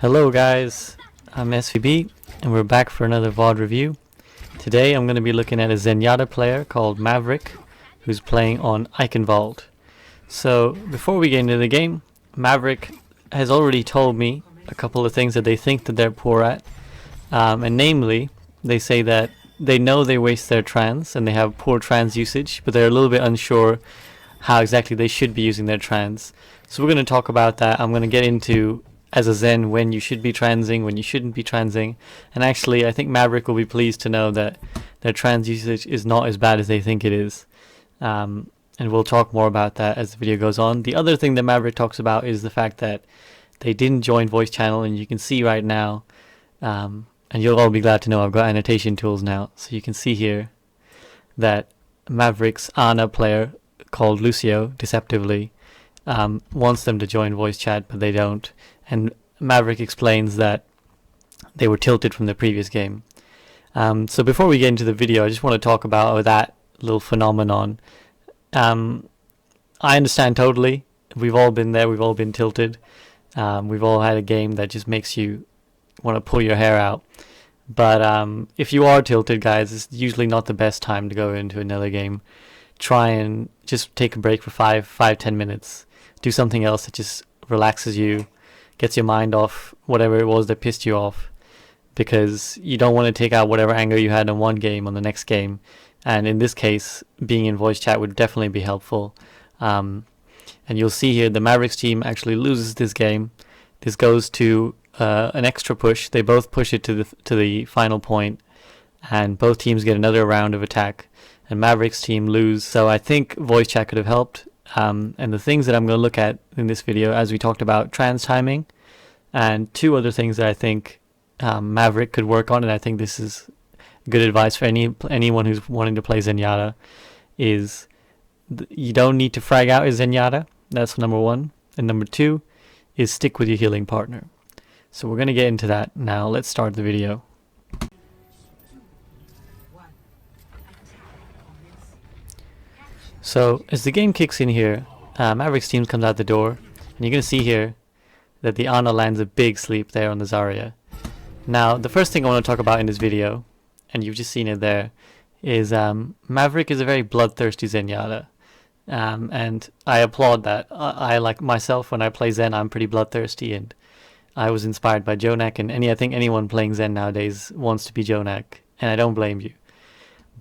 Hello guys, I'm SVB and we're back for another VOD review. Today I'm going to be looking at a Zenyatta player called Maverick who's playing on Eichenwalde. So before we get into the game, Maverick has already told me a couple of things that they think that they're poor at. And namely, they say that they know they waste their trans and they have poor trans usage, but they're a little bit unsure how exactly they should be using their trans. So we're going to talk about that. I'm going to get into as a Zen when you should be transing, when you shouldn't be transing. And actually I think Maverick will be pleased to know that their trans usage is not as bad as they think it is. And we'll talk more about that as the video goes on. The other thing that Maverick talks about is the fact that they didn't join voice channel, and you can see right now, and you'll all be glad to know I've got annotation tools now. So you can see here that Maverick's Ana player called Lucio deceptively wants them to join voice chat, but they don't. And Maverick explains that they were tilted from the previous game. So before we get into the video, I just want to talk about that little phenomenon. I understand totally. We've all been there. We've all been tilted. We've all had a game that just makes you want to pull your hair out. But if you are tilted, guys, it's usually not the best time to go into another game. Try and just take a break for 5-10 minutes. Do something else that just relaxes you, gets your mind off whatever it was that pissed you off, because you don't want to take out whatever anger you had in one game on the next game. And in this case, being in voice chat would definitely be helpful. And you'll see here the Mavericks team actually loses this game. This goes to an extra push. They both push it to the final point, and both teams get another round of attack, and Mavericks team lose. So I think voice chat could have helped. And the things that I'm going to look at in this video, as we talked about trans timing, and two other things that I think Maverick could work on, and I think this is good advice for anyone who's wanting to play Zenyatta, is you don't need to frag out as Zenyatta. That's number one. And number two is stick with your healing partner. So we're going to get into that now. Let's start the video. So as the game kicks in here, Maverick's team comes out the door, and you're going to see here that the Ana lands a big sleep there on the Zarya. Now the first thing I want to talk about in this video, and you've just seen it there, is Maverick is a very bloodthirsty Zenyatta, and I applaud that. I like myself, when I play Zen, I'm pretty bloodthirsty, and I was inspired by Jonak, and I think anyone playing Zen nowadays wants to be Jonak, and I don't blame you.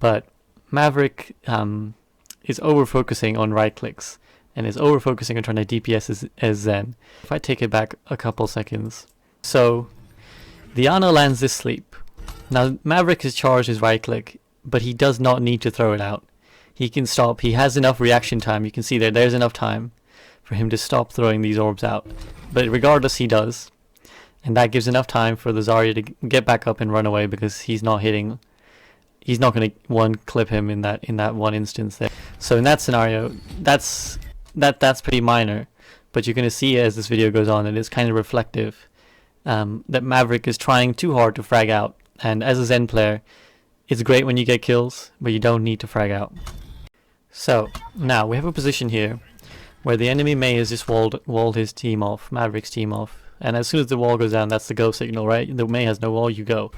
But Maverick is over-focusing on right-clicks, and is over-focusing on trying to DPS as Zen. If I take it back a couple seconds. So, the Ana lands this sleep. Now, Maverick has charged his right-click, but he does not need to throw it out. He can stop. He has enough reaction time. You can see there's enough time for him to stop throwing these orbs out. But regardless, he does. And that gives enough time for the Zarya to get back up and run away, because he's not hitting. He's not going to one clip him in that one instance there. So in that scenario, that's pretty minor. But you're going to see as this video goes on, it is kind of reflective that Maverick is trying too hard to frag out. And as a Zen player, it's great when you get kills, but you don't need to frag out. So now we have a position here where the enemy Mei has just walled his team off, Maverick's team off. And as soon as the wall goes down, that's the go signal, right? The Mei has no wall, you go.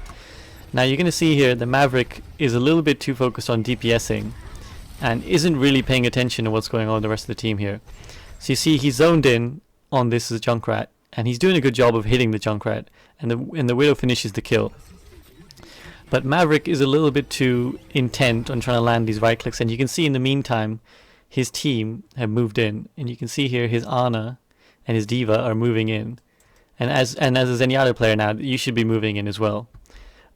Now you're going to see here the Maverick is a little bit too focused on DPSing and isn't really paying attention to what's going on with the rest of the team here. So you see he's zoned in on this Junkrat, and he's doing a good job of hitting the Junkrat, and the Widow finishes the kill. But Maverick is a little bit too intent on trying to land these right clicks, and you can see in the meantime his team have moved in, and you can see here his Ana and his Diva are moving in. And as a Zenyatta player now, you should be moving in as well.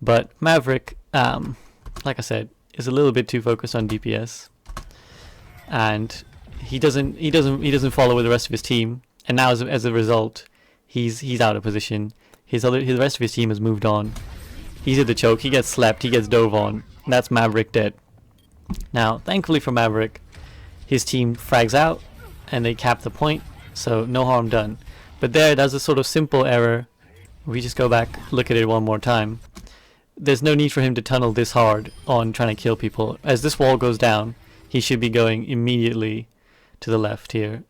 But Maverick, like I said, is a little bit too focused on DPS, and he doesn't follow with the rest of his team. And now, as a result, he's out of position. The rest of his team has moved on. He's at the choke. He gets slept. He gets dove on. And that's Maverick dead. Now, thankfully for Maverick, his team frags out, and they cap the point. So no harm done. But there's a sort of simple error. We just go back, look at it one more time. There's no need for him to tunnel this hard on trying to kill people. As this wall goes down, he should be going immediately to the left here.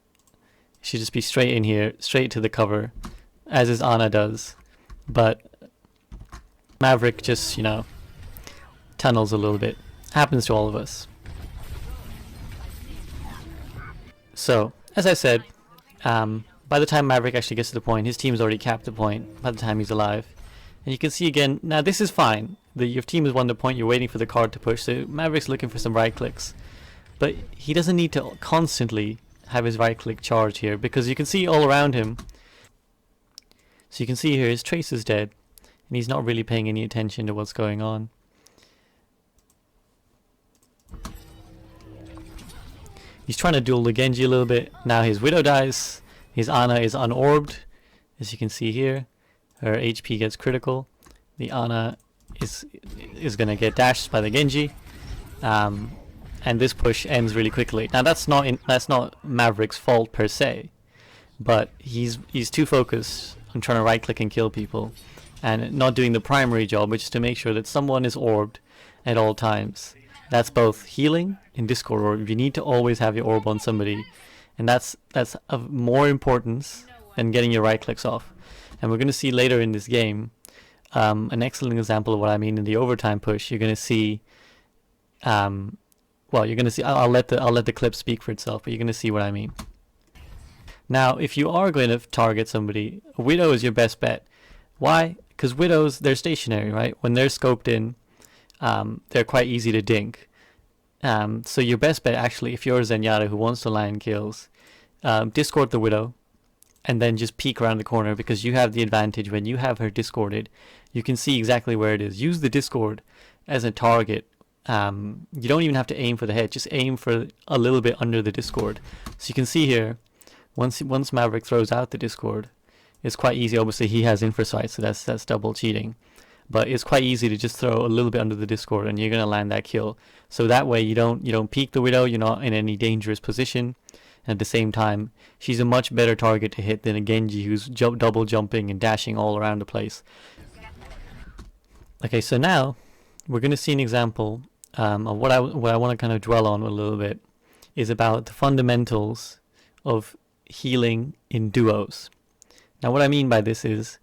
He should just be straight in here, straight to the cover, as his Ana does. but Maverick just, you know, tunnels a little bit. Happens to all of us. So, as I said, by the time Maverick actually gets to the point, his team's already capped the point by the time he's alive. And you can see again, now this is fine. Your team has won the point, you're waiting for the card to push, so Maverick's looking for some right clicks. But he doesn't need to constantly have his right click charge here, because you can see all around him. So you can see here his Trace is dead, and he's not really paying any attention to what's going on. He's trying to duel the Genji a little bit. Now his Widow dies. His Ana is unorbed, as you can see here. Her HP gets critical. The Ana is gonna get dashed by the Genji, and this push ends really quickly. Now that's not Maverick's fault per se, but he's too focused on trying to right click and kill people, and not doing the primary job, which is to make sure that someone is orbed at all times. That's both healing in Discord Orb. You need to always have your orb on somebody, and that's of more importance than getting your right clicks off. And we're going to see later in this game an excellent example of what I mean in the overtime push. You're going to see, well, you're going to see. I'll let the clip speak for itself, but you're going to see what I mean. Now, if you are going to target somebody, a Widow is your best bet. Why? Because Widows, they're stationary, right? When they're scoped in, they're quite easy to dink. So your best bet, actually, if you're a Zenyatta who wants to land kills, discord the Widow, and then just peek around the corner, because you have the advantage. When you have her discorded, you can see exactly where it is. Use the discord as a target. You don't even have to aim for the head, just aim for a little bit under the discord. So you can see here, once Maverick throws out the discord, it's quite easy. Obviously he has infrasight, so that's double cheating. But it's quite easy to just throw a little bit under the discord, and you're gonna land that kill. So that way you don't peek the Widow. You're not in any dangerous position. And at the same time, she's a much better target to hit than a Genji who's double jumping and dashing all around the place. Okay, so now we're gonna see an example of what I want to kind of dwell on a little bit, is about the fundamentals of healing in duos. Now what I mean by this is,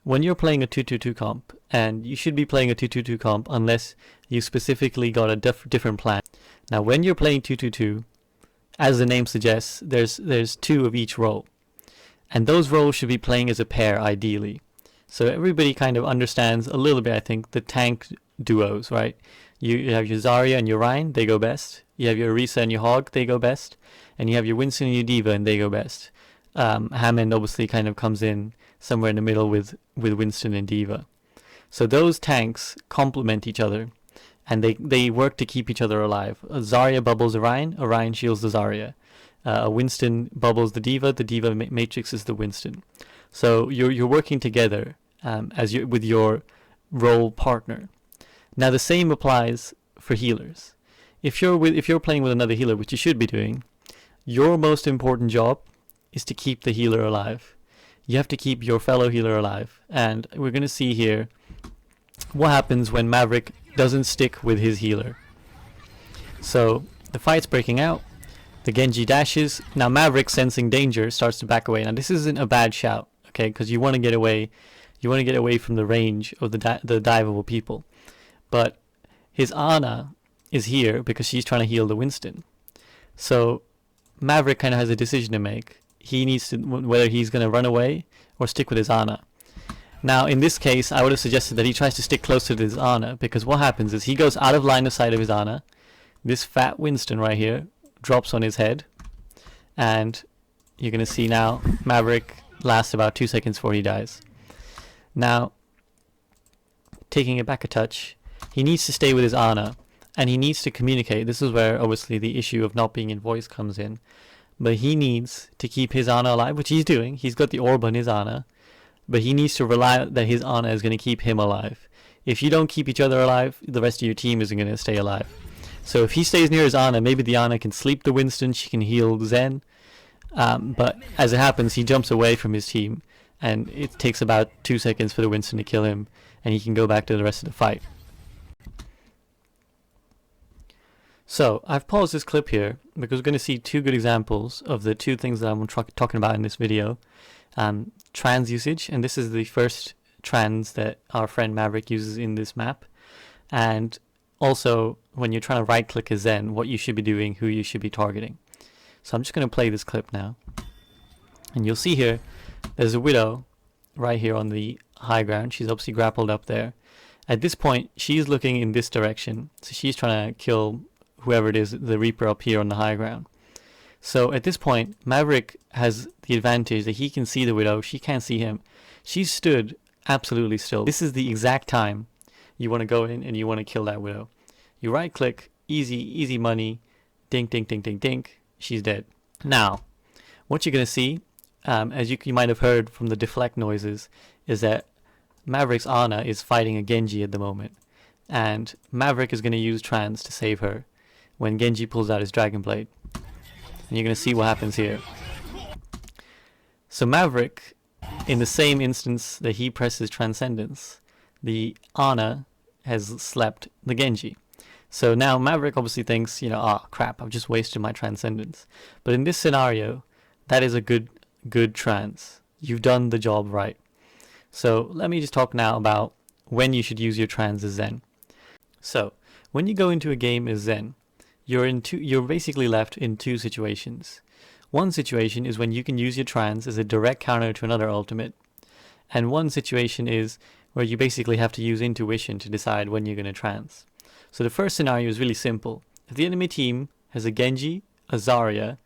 when you're playing a 2-2-2 comp, and you should be playing a 2-2-2 comp unless you specifically got a different plan. Now when you're playing 2-2-2, as the name suggests, there's two of each role, and those roles should be playing as a pair ideally. So everybody kind of understands a little bit, I think, the tank duos, right? You have your Zarya and your Rhine, they go best. You have your Orisa and your Hog, they go best. And you have your Winston and your D.Va, and they go best. Hammond obviously kind of comes in somewhere in the middle with Winston and D.Va. So those tanks complement each other, and they work to keep each other alive. A Zarya bubbles Orion shields the Zarya. A Winston bubbles the D.Va matrixes the Winston. So you're working together with your role partner. Now the same applies for healers. If you're playing with another healer, which you should be doing, your most important job is to keep the healer alive. You have to keep your fellow healer alive, and we're going to see here what happens when Maverick doesn't stick with his healer. So the fight's breaking out, the Genji dashes. Now Maverick, sensing danger, starts to back away. Now this isn't a bad shout, okay, because you want to get away from the range of the diveable people. But his Ana is here because she's trying to heal the Winston. So Maverick kind of has a decision to make. He needs to, whether he's going to run away or stick with his Ana. Now in this case, I would have suggested that he tries to stick closer to his Ana, because what happens is he goes out of line of sight of his Ana. This fat Winston right here drops on his head, and you're going to see now Maverick lasts about 2 seconds before he dies. Now, taking it back a touch, he needs to stay with his Ana, and he needs to communicate. This is where obviously the issue of not being in voice comes in. But he needs to keep his Ana alive, which he's doing. He's got the orb on his Ana, but he needs to rely that his Ana is going to keep him alive. If you don't keep each other alive, the rest of your team isn't going to stay alive. So if he stays near his Ana, maybe the Ana can sleep the Winston, she can heal Zen. But as it happens, he jumps away from his team, and it takes about 2 seconds for the Winston to kill him, and he can go back to the rest of the fight. So I've paused this clip here because we're going to see two good examples of the two things that I'm talking about in this video. Trans usage, and this is the first trans that our friend Maverick uses in this map, and also when you're trying to right click a Zen, what you should be doing, who you should be targeting. So I'm just going to play this clip now, and you'll see here there's a Widow right here on the high ground. She's obviously grappled up there. At this point she's looking in this direction, so she's trying to kill whoever it is, the Reaper up here on the high ground. So at this point Maverick has the advantage that he can see the Widow, she can't see him. She's stood absolutely still. This is the exact time you want to go in and you want to kill that Widow. You right click, easy money, dink dink dink dink dink, she's dead. Now what you're going to see, as you might have heard from the deflect noises, is that Maverick's Ana is fighting a Genji at the moment, and Maverick is going to use trans to save her when Genji pulls out his Dragon Blade. And you're going to see what happens here. So Maverick, in the same instance that he presses Transcendence, the Ana has slept the Genji. So now Maverick obviously thinks, you know, ah, crap, I've just wasted my Transcendence. But in this scenario, that is a good trans. You've done the job right. So let me just talk now about when you should use your trans as Zen. So when you go into a game as Zen, you're basically left in two situations. One situation is when you can use your trans as a direct counter to another ultimate, and one situation is where you basically have to use intuition to decide when you're going to trans. So the first scenario is really simple. If the enemy team has a Genji, a Zarya,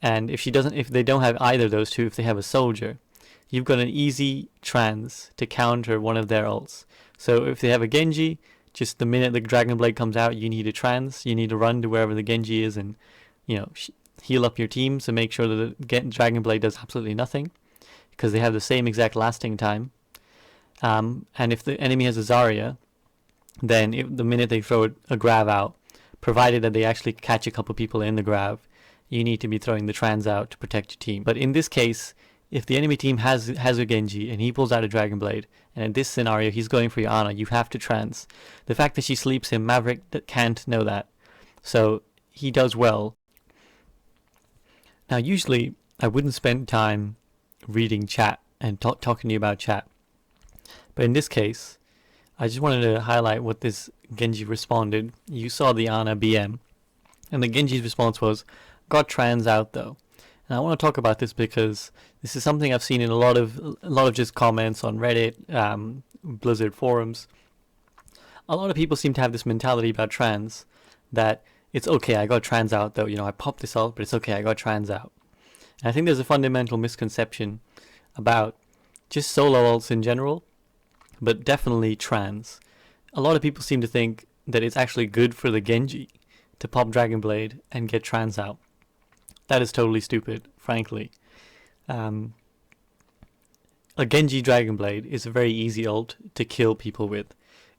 and if they don't have either of those two, if they have a soldier, you've got an easy trans to counter one of their ults. So if they have a Genji, just the minute the Dragon Blade comes out, you need a trans. You need to run to wherever the Genji is and, you know, heal up your team to make sure that the Dragon Blade does absolutely nothing, because they have the same exact lasting time. And if the enemy has a Zarya, then the minute they throw a grav out, provided that they actually catch a couple people in the grav, you need to be throwing the trans out to protect your team. But in this case, if the enemy team has a Genji and he pulls out a Dragon Blade, and in this scenario he's going for your Ana, you have to trans. The fact that she sleeps him, Maverick can't know that, so he does well. Now usually I wouldn't spend time reading chat and talking to you about chat, but in this case I just wanted to highlight what this Genji responded. You saw the Ana BM, and the Genji's response was, got trans out though. And I want to talk about this because this is something I've seen in a lot of just comments on Reddit, Blizzard forums. A lot of people seem to have this mentality about trans, that it's okay, I got trans out though, you know, I popped this ult, but it's okay, I got trans out. And I think there's a fundamental misconception about just solo ults in general, but definitely trans. A lot of people seem to think that it's actually good for the Genji to pop Dragon Blade and get trans out. That is totally stupid, frankly. A Genji Dragon Blade is a very easy ult to kill people with.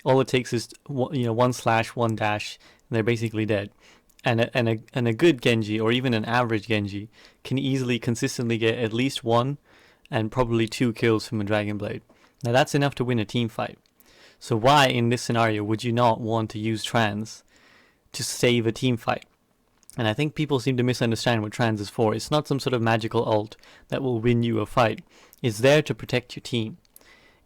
All it takes is one slash, one dash, and they're basically dead. And a good Genji, or even an average Genji, can easily, consistently get at least one and probably 2 kills from a Dragon Blade. Now that's enough to win a team fight. So why in this scenario would you not want to use trans to save a team fight? And I think people seem to misunderstand what trans is for. It's not some sort of magical ult that will win you a fight. It's there to protect your team.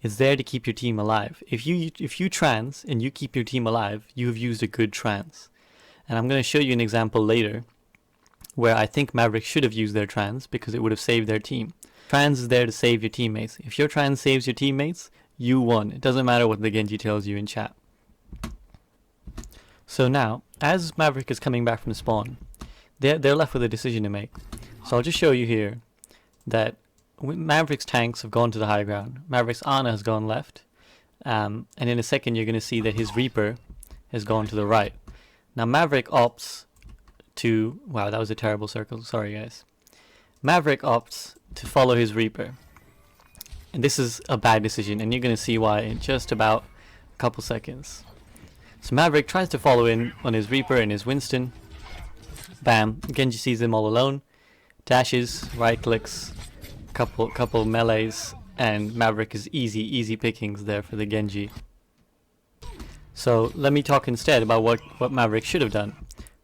It's there to keep your team alive. If you trans and you keep your team alive, you have used a good trans. And I'm going to show you an example later where I think Maverick should have used their trans because it would have saved their team. Trans is there to save your teammates. If your trans saves your teammates, you won. It doesn't matter what the Genji tells you in chat. So now, as Maverick is coming back from spawn, they're left with a decision to make. So I'll just show you here that Maverick's tanks have gone to the high ground. Maverick's Ana has gone left. And in a second you're going to see that his Reaper has gone to the right. Now Maverick opts to... Wow, that was a terrible circle. Sorry guys. Maverick opts to follow his Reaper. And this is a bad decision, and you're going to see why in just about a couple seconds. So Maverick tries to follow in on his Reaper and his Winston. Bam, Genji sees him all alone, dashes, right clicks, couple melees, and Maverick is easy pickings there for the Genji. So let me talk instead about what Maverick should have done.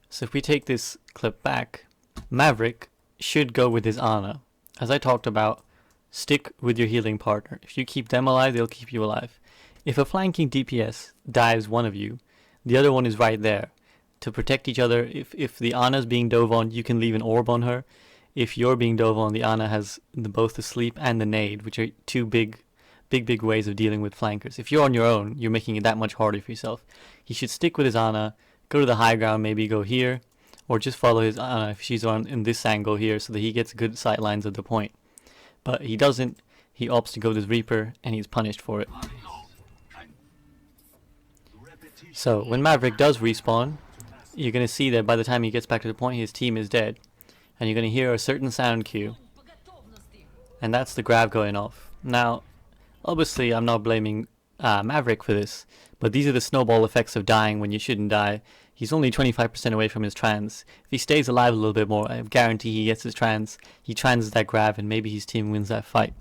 So if we take this clip back, Maverick should go with his Ana. As I talked about, stick with your healing partner. If you keep them alive, they'll keep you alive. If a flanking DPS dives one of you, the other one is right there to protect each other. If the Ana's being dove on, you can leave an orb on her. If you're being dove on, the Ana has both the sleep and the nade, which are two big ways of dealing with flankers. If you're on your own, you're making it that much harder for yourself. He should stick with his Ana, go to the high ground, maybe go here, or just follow his Ana if she's on in this angle here so that he gets good sight lines of the point. But he doesn't. He opts to go to his Reaper, and he's punished for it. So when Maverick does respawn, you're going to see that by the time he gets back to the point, his team is dead. And you're going to hear a certain sound cue. And that's the grab going off. Now, obviously I'm not blaming Maverick for this, but these are the snowball effects of dying when you shouldn't die. He's only 25% away from his trans. If he stays alive a little bit more, I guarantee he gets his trans. He transes that grab and maybe his team wins that fight.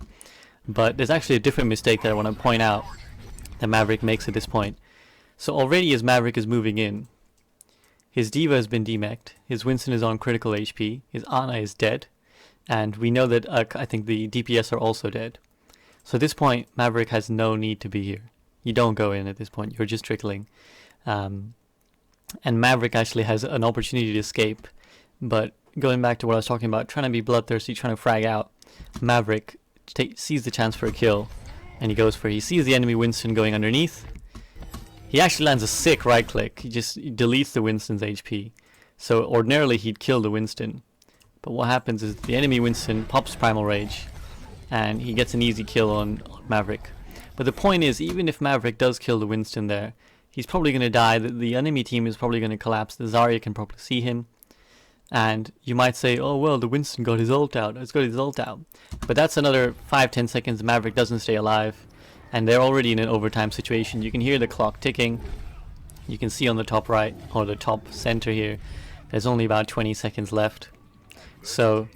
But there's actually a different mistake that I want to point out that Maverick makes at this point. So already as Maverick is moving in, his D.Va has been demeched, his Winston is on critical HP, his Ana is dead, and we know that I think the DPS are also dead. So at this point, Maverick has no need to be here. You don't go in at this point, you're just trickling. And Maverick actually has an opportunity to escape, but going back to what I was talking about, trying to be bloodthirsty, trying to frag out, Maverick sees the chance for a kill, and he goes for it. He sees the enemy Winston going underneath. He actually lands a sick right click. He just deletes the Winston's HP. So ordinarily he'd kill the Winston. But what happens is the enemy Winston pops Primal Rage and he gets an easy kill on Maverick. But the point is, even if Maverick does kill the Winston there, he's probably going to die. The enemy team is probably going to collapse. The Zarya can probably see him. And you might say, oh well, the Winston got his ult out. It's got his ult out. But that's another 5-10 seconds. Maverick doesn't stay alive. And they're already in an overtime situation. You can hear the clock ticking. You can see on the top right, or the top center here, there's only about 20 seconds left. So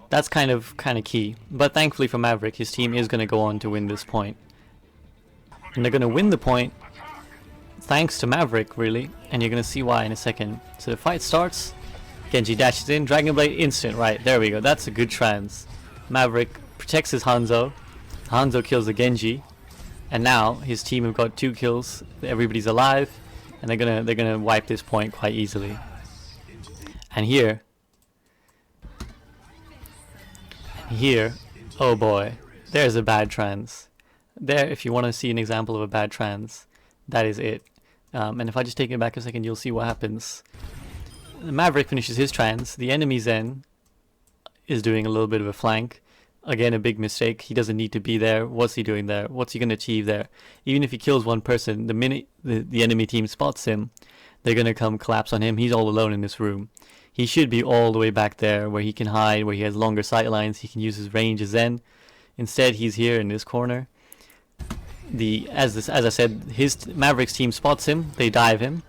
that's kind of key. But thankfully for Maverick, his team is going to go on to win this point. And they're going to win the point thanks to Maverick, really. And you're going to see why in a second. So the fight starts. Genji dashes in. Dragon Blade instant. Right, there we go. That's a good trans. Maverick protects his Hanzo. Hanzo kills the Genji. And now his team have got 2 kills. Everybody's alive, and they're gonna wipe this point quite easily. And here, oh boy, there's a bad trans. There, if you want to see an example of a bad trans, that is it. And if I just take it back a second, you'll see what happens. Maverick finishes his trans. The enemy Zen is doing a little bit of a flank. Again, a big mistake. He doesn't need to be there. What's he doing there? What's he going to achieve there? Even if he kills one person, the minute the enemy team spots him, they're going to come collapse on him. He's all alone in this room. He should be all the way back there where he can hide, where he has longer sight lines. He can use his range as Zen. Instead, he's here in this corner. As I said, his Maverick's team spots him. They dive him.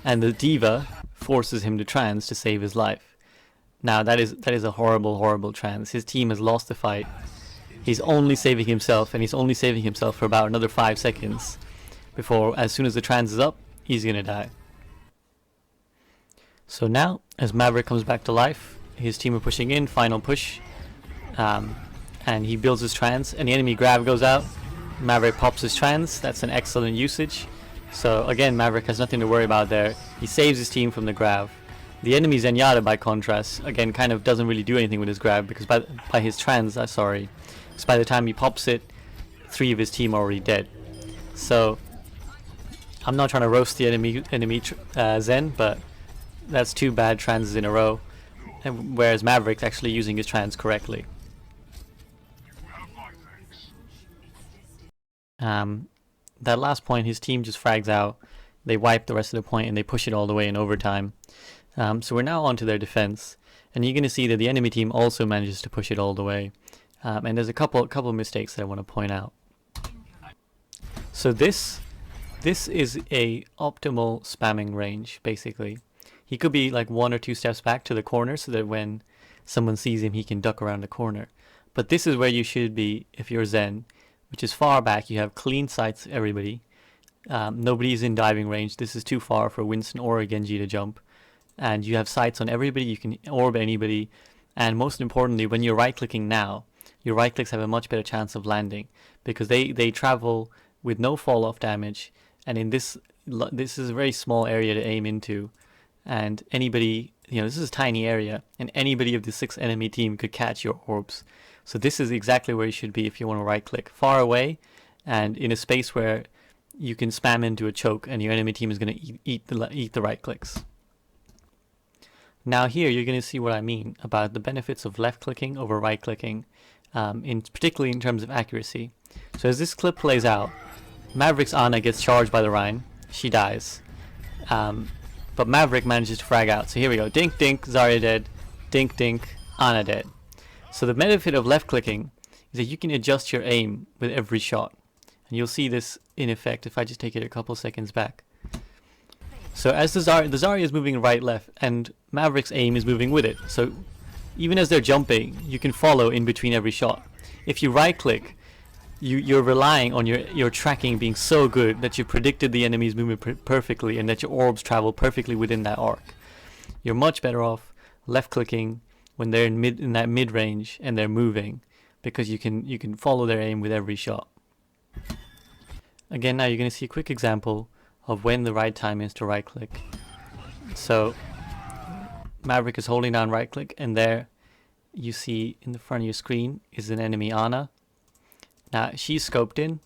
And the D.Va forces him to trans to save his life. Now that is a horrible trans. His team has lost the fight. He's only saving himself, and he's only saving himself for about another 5 seconds before, as soon as the trans is up, he's gonna die. So now, as Maverick comes back to life, his team are pushing in, final push, and he builds his trans, and the enemy grab goes out. Maverick pops his trans. That's an excellent usage. So again, Maverick has nothing to worry about there. He saves his team from the grab. The enemy Zenyatta, by contrast, again, kind of doesn't really do anything with his grab, because by his trans, because by the time he pops it, 3 of his team are already dead. So I'm not trying to roast the enemy Zen, but that's 2 bad transes in a row, whereas Maverick's actually using his trans correctly. That last point, his team just frags out. They wipe the rest of the point and they push it all the way in overtime. So we're now on to their defense, and you're going to see that the enemy team also manages to push it all the way. And there's a couple mistakes that I want to point out. So this is a optimal spamming range, basically. He could be like 1 or 2 steps back to the corner so that when someone sees him, he can duck around the corner. But this is where you should be if you're Zen, which is far back. You have clean sights, everybody. Nobody's in diving range. This is too far for Winston or a Genji to jump. And you have sights on everybody. You can orb anybody. And most importantly, when you're right-clicking now, your right clicks have a much better chance of landing, because they travel with no fall off damage, and in this is a very small area to aim into, and anybody, this is a tiny area, and anybody of the 6 enemy team could catch your orbs. So this is exactly where you should be if you want to right click, far away and in a space where you can spam into a choke and your enemy team is going to eat the right clicks. Now here you're going to see what I mean about the benefits of left clicking over right clicking, particularly in terms of accuracy. So as this clip plays out, Maverick's Ana gets charged by the Rhine, she dies, but Maverick manages to frag out. So here we go, dink dink, Zarya dead, dink dink, Ana dead. So the benefit of left clicking is that you can adjust your aim with every shot. And you'll see this in effect if I just take it a couple seconds back. So as the Zarya is moving right left and Maverick's aim is moving with it. So even as they're jumping, you can follow in between every shot. If you right click, you're relying on your tracking being so good that you predicted the enemy's movement perfectly and that your orbs travel perfectly within that arc. You're much better off left clicking when they're in that mid range and they're moving, because you can follow their aim with every shot. Again, now you're going to see a quick example of when the right time is to right click. So Maverick is holding down right click, and there you see in the front of your screen is an enemy Ana. Now she's scoped in,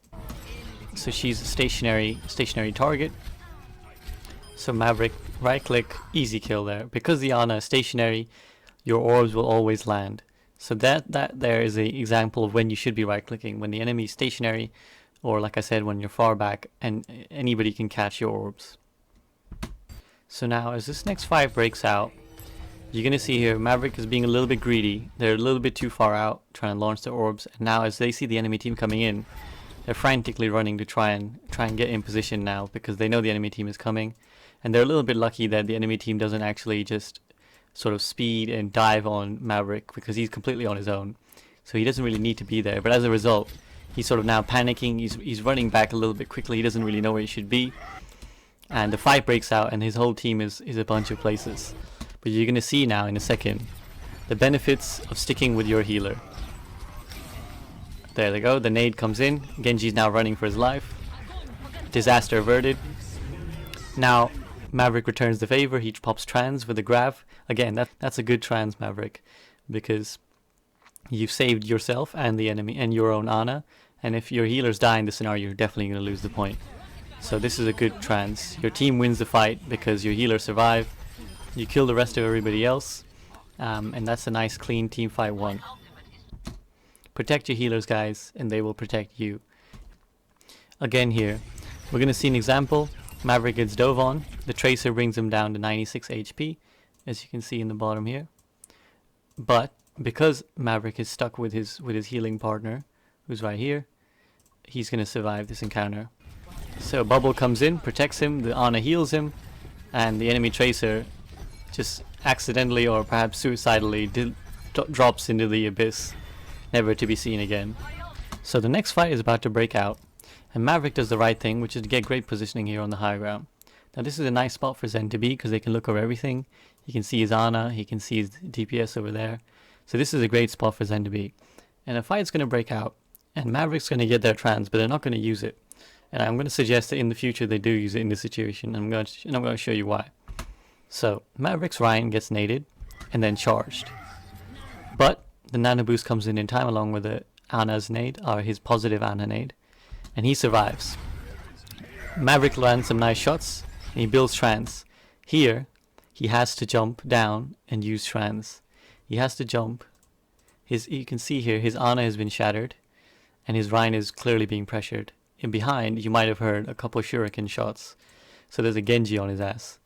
so she's a stationary target. So Maverick right click, easy kill there. Because the Ana is stationary, your orbs will always land. So that there is an example of when you should be right clicking, when the enemy is stationary, or like I said, when you're far back and anybody can catch your orbs. So now as this next fight breaks out, you're going to see here Maverick is being a little bit greedy. They're a little bit too far out trying to launch their orbs, and now as they see the enemy team coming in, they're frantically running to try and get in position now, because they know the enemy team is coming, and they're a little bit lucky that the enemy team doesn't actually just sort of speed and dive on Maverick, because he's completely on his own, so he doesn't really need to be there. But as a result, he's sort of now panicking, he's running back a little bit quickly, he doesn't really know where he should be, and the fight breaks out and his whole team is a bunch of places. But you're going to see now in a second the benefits of sticking with your healer. There they go, the nade comes in, Genji's now running for his life, disaster averted. Now Maverick returns the favor, he pops trans with the grav. Again, that's a good trans Maverick, because you've saved yourself and the enemy and your own Ana, and if your healers die in this scenario, you're definitely going to lose the point. So this is a good trans. Your team wins the fight because your healers survive, you kill the rest of everybody else, and that's a nice clean team fight won. Protect your healers, guys, and they will protect you. Again here, we're going to see an example. Maverick gets dove on, the Tracer brings him down to 96 HP, as you can see in the bottom here. But because Maverick is stuck with his healing partner, who's right here, he's going to survive this encounter. So Bubble comes in, protects him, the Ana heals him, and the enemy Tracer just accidentally or perhaps suicidally drops into the abyss, never to be seen again. So the next fight is about to break out, and Maverick does the right thing, which is to get great positioning here on the high ground. Now this is a nice spot for Zen to be, because they can look over everything. He can see his Ana, he can see his DPS over there. So this is a great spot for Zen to be. And a fight's going to break out, and Maverick's going to get their trans, but they're not going to use it. And I'm going to suggest that in the future they do use it in this situation, and I'm going to show you why. So Maverick's Rhine gets naded and then charged, but the nano boost comes in time along with the Ana's nade, or his positive Ana nade, and he survives. Maverick lands some nice shots and he builds trans. Here he has to jump down and use trans. He has to jump. You can see here his Ana has been shattered and his Rhine is clearly being pressured. And behind you might have heard a couple of shuriken shots, so there's a Genji on his ass.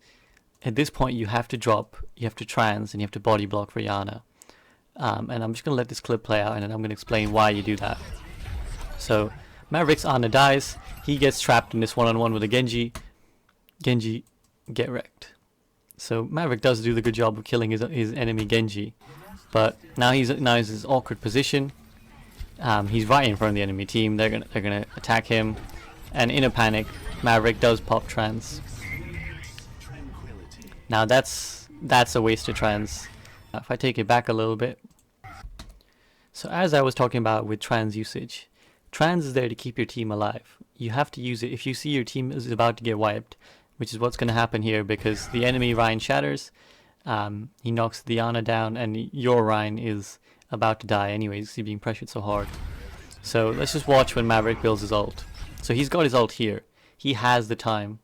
At this point you have to drop, you have to trans, and you have to body block for Yana. And I'm just going to let this clip play out, and then I'm going to explain why you do that. So Maverick's Ana dies, he gets trapped in this one-on-one with a Genji. Genji, get wrecked. So Maverick does do the good job of killing his enemy Genji, but now he's in this awkward position. He's right in front of the enemy team. They're gonna attack him, and in a panic, Maverick does pop trans. Now that's a wasted trans. If I take it back a little bit, So as I was talking about with trans usage, trans is there to keep your team alive. You have to use it if you see your team is about to get wiped, which is what's going to happen here because the enemy Rhine shatters, he knocks the Ana down, and your Rhine is about to die anyways, he's being pressured so hard. So let's just watch when Maverick builds his ult. So he's got his ult here. He has the time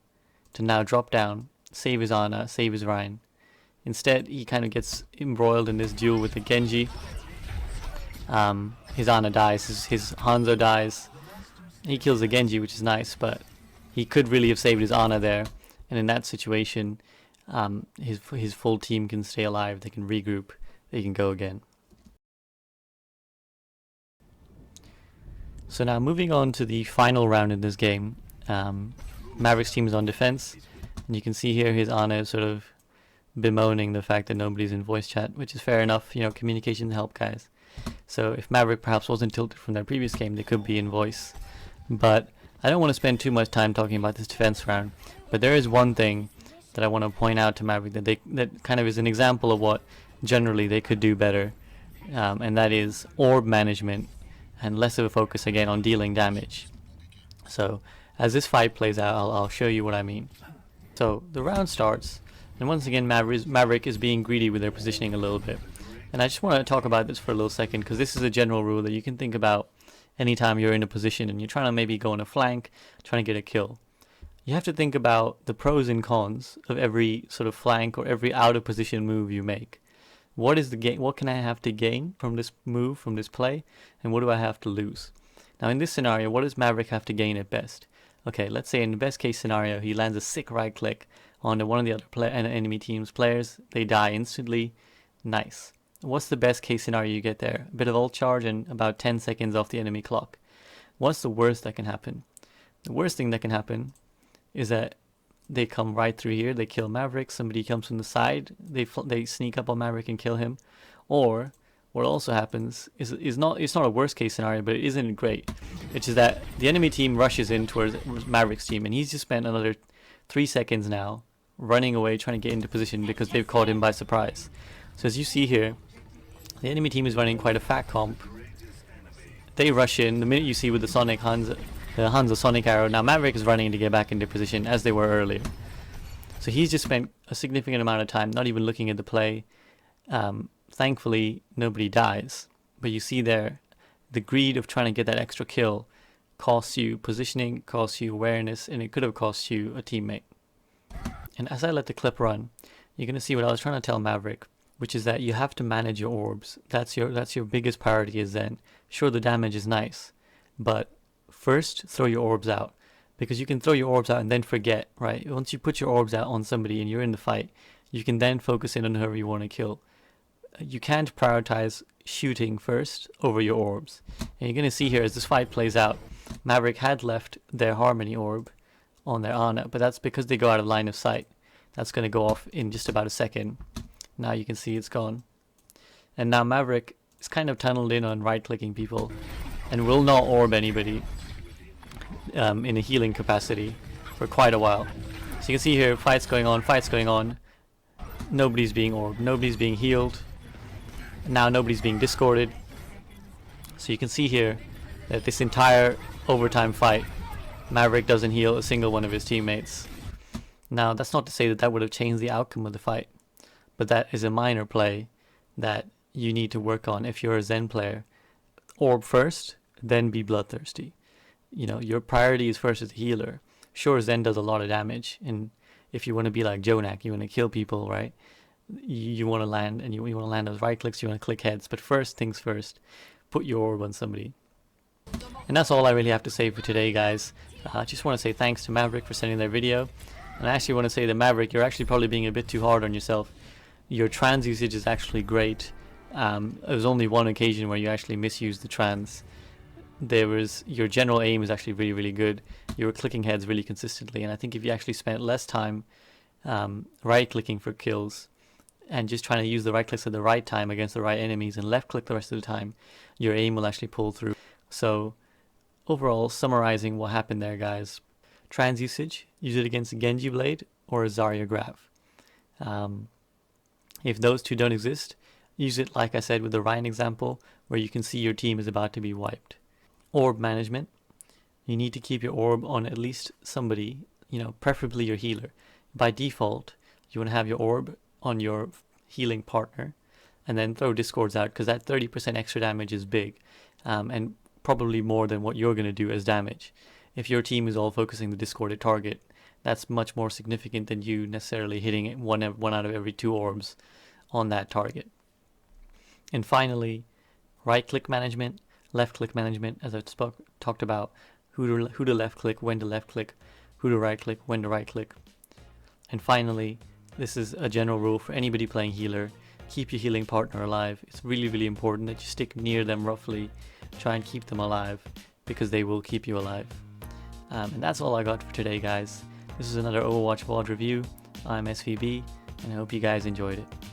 to now drop down, save his Ana, save his Rhine. Instead, he kind of gets embroiled in this duel with the Genji. His Ana dies, his Hanzo dies. He kills the Genji, which is nice, but he could really have saved his Ana there. And in that situation, his full team can stay alive, they can regroup, they can go again. So now moving on to the final round in this game, Maverick's team is on defense, and you can see here his Ana is sort of bemoaning the fact that nobody's in voice chat, which is fair enough, you know, communication help guys. So if Maverick perhaps wasn't tilted from their previous game, they could be in voice. But I don't want to spend too much time talking about this defense round, but there is one thing that I want to point out to Maverick that kind of is an example of what generally they could do better, and that is orb management and less of a focus again on dealing damage. So as this fight plays out, I'll show you what I mean. So the round starts, and once again Maverick is being greedy with their positioning a little bit. And I just want to talk about this for a little second, because this is a general rule that you can think about anytime you're in a position and you're trying to maybe go on a flank, trying to get a kill. You have to think about the pros and cons of every sort of flank or every out of position move you make. What is the gain? What can I have to gain from this move, from this play, and what do I have to lose? Now in this scenario, what does Maverick have to gain at best? Okay, let's say in the best case scenario, he lands a sick right click onto one of the other enemy team's players. They die instantly. Nice. What's the best case scenario you get there? A bit of ult charge and about 10 seconds off the enemy clock. What's the worst that can happen? The worst thing that can happen is that they come right through here, they kill Maverick, somebody comes from the side, they sneak up on Maverick and kill him. Or what also happens is it's not a worst case scenario, but it isn't great. Which is that the enemy team rushes in towards Maverick's team, and he's just spent another 3 seconds now running away, trying to get into position because they've caught him by surprise. So as you see here, the enemy team is running quite a fat comp. They rush in the minute you see with the Sonic Hanzo Sonic Arrow. Now Maverick is running to get back into position as they were earlier. So he's just spent a significant amount of time not even looking at the play. Thankfully nobody dies, but you see there the greed of trying to get that extra kill costs you positioning, costs you awareness, and it could have cost you a teammate. And as I let the clip run, you're going to see what I was trying to tell Maverick, which is that you have to manage your orbs. That's your biggest priority is Zen. Sure, the damage is nice, but first throw your orbs out, because you can throw your orbs out and then forget, right? Once you put your orbs out on somebody and you're in the fight, you can then focus in on whoever you want to kill. You can't prioritize shooting first over your orbs. And you're going to see here as this fight plays out, Maverick had left their Harmony orb on their Ana, but that's because they go out of line of sight. That's going to go off in just about a second. Now you can see it's gone. And now Maverick is kind of tunneled in on right-clicking people and will not orb anybody in a healing capacity for quite a while. So you can see here, fights going on. Nobody's being orbed, nobody's being healed. Now nobody's being discorded. So you can see here that this entire overtime fight, Maverick doesn't heal a single one of his teammates. Now that's not to say that that would have changed the outcome of the fight, but that is a minor play that you need to work on if you're a Zen player. Orb first, then be bloodthirsty. You know, your priority is first as a healer. Sure, Zen does a lot of damage, and if you want to be like Jonak, you want to kill people, right? You want to land, and you want to land those right clicks, you want to click heads, but first things first, put your orb on somebody. And that's all I really have to say for today, guys. I just want to say thanks to Maverick for sending their video, and I actually want to say that Maverick, you're actually probably being a bit too hard on yourself. Your trans usage is actually great. There was only one occasion where you actually misused the trans. Your general aim is actually really, really good. You were clicking heads really consistently, and I think if you actually spent less time right clicking for kills and just trying to use the right clicks at the right time against the right enemies and left click the rest of the time, your aim will actually pull through. So overall, summarizing what happened there, guys: trans usage, use it against a Genji Blade or a Zarya Grav. If those two don't exist, use it, like I said with the Rhine example, where you can see your team is about to be wiped. Orb Management. You need to keep your orb on at least somebody, preferably your healer. By default, you want to have your orb on your healing partner, and then throw discords out, because that 30% extra damage is big, and probably more than what you're going to do as damage. If your team is all focusing the discorded target, that's much more significant than you necessarily hitting one out of every 2 orbs on that target. And finally, right click management, left click management, as I talked about, who to left click, when to left click, who to right click, when to right click. And finally, this is a general rule for anybody playing healer: keep your healing partner alive. It's really, really important that you stick near them roughly, try and keep them alive, because they will keep you alive. And that's all I got for today, guys. This is another Overwatch VOD review. I'm SVB, and I hope you guys enjoyed it.